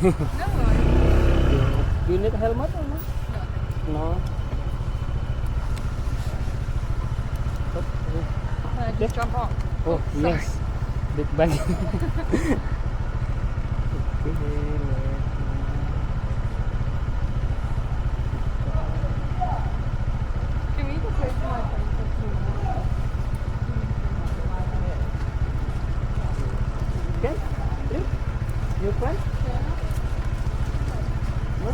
No worries. Do you need helmet or no? No. Oh, Can I just jump off? oh sorry. yes. Big bag. Okay. Can we just wait for my friend to come out? Can? Trip? Your friend? No?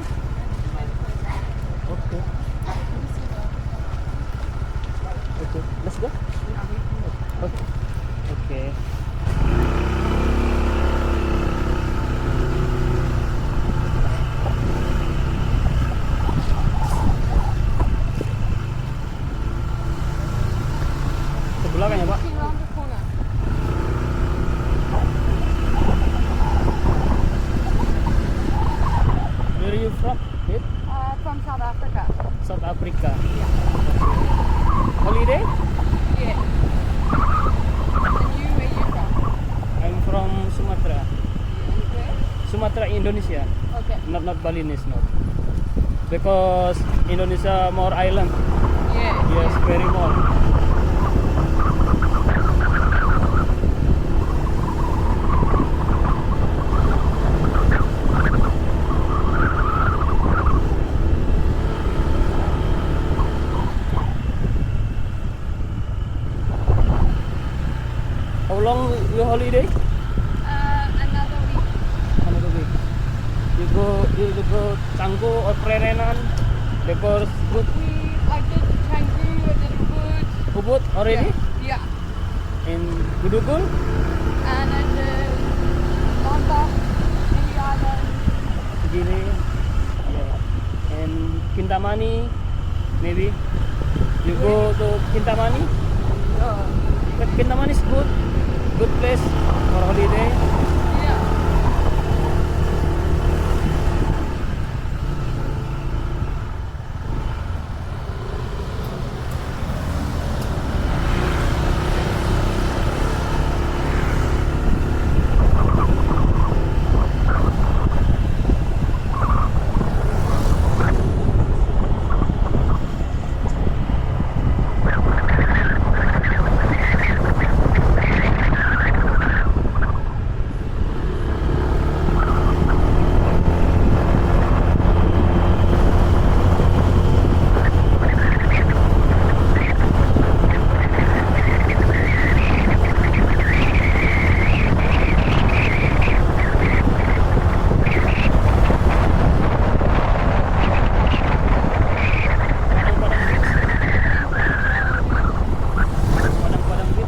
Okay. Okay. Let's go. Okay. Okay. Sebelah kan ya, Pak? Looking around the corner. Where are you from? It? From South Africa. South Africa. Yeah. Holiday? Yeah. And you, where you from? I'm from Sumatra. Where? Sumatra, Indonesia. Okay. Not Balinese, not. Because Indonesia more island. Yeah. Yes, very more. How long your holiday? Another week. Another week. You go Canggu or Prerenan? Because good I did Canggu, I did Ubud. Ubud already? Yeah. In Gudugul? And I did Lombok, Gili Island. Gili? Yeah. And Kintamani? Maybe? You go to Kintamani? But Kintamani is good. Good place for holiday. Yeah. Padang Beach.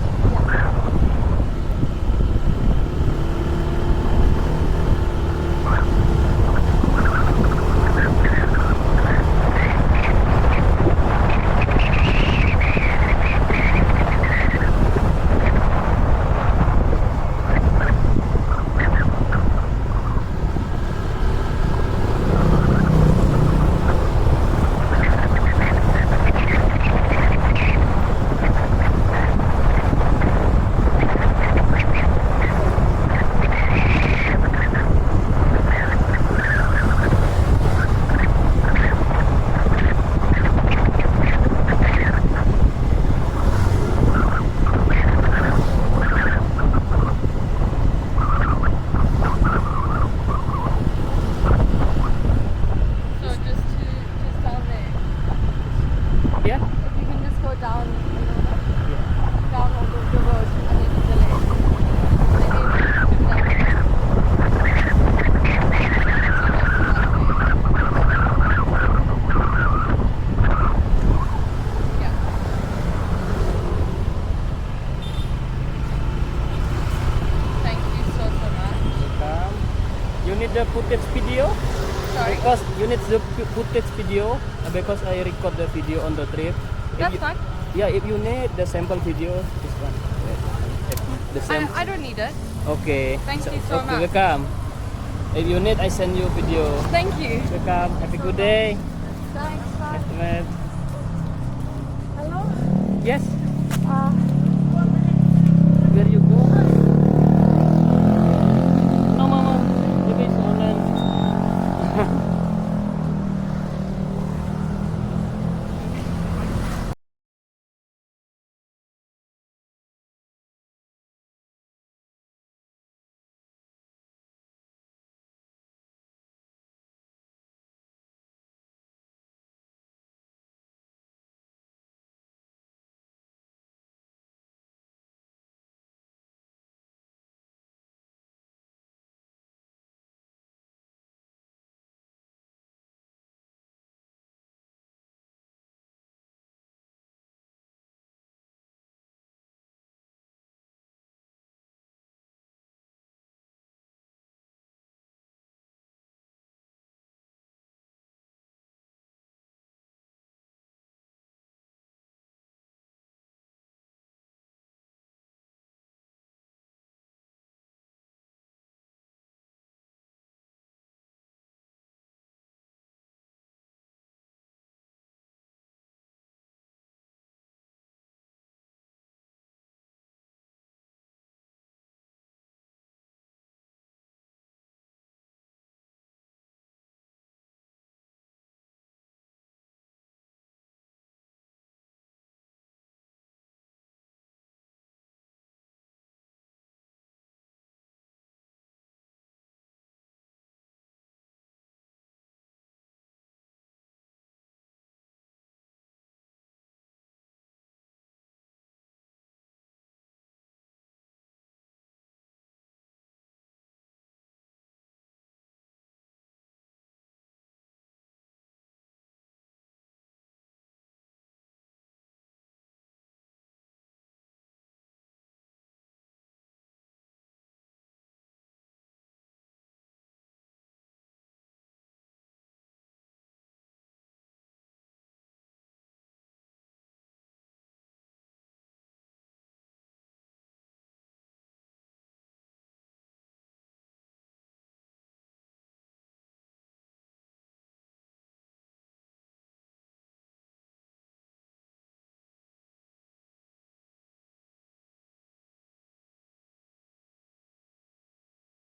So just down there. Yeah? If you can just go down, Yeah. down all the road and then to the left. And then come down there. Yeah. Thank you so much. Welcome. You need the footage video? Sorry. Because you need the footage video because I record the video on the trip. If That's you- fine. Yeah, if you need the sample video, this one. The sample. I don't need it. Okay. Thank you so okay, much. welcome. If you need, I send you video. Thank you. Welcome. Have a good day. Thanks. Bye. Estimate. Hello. Yes.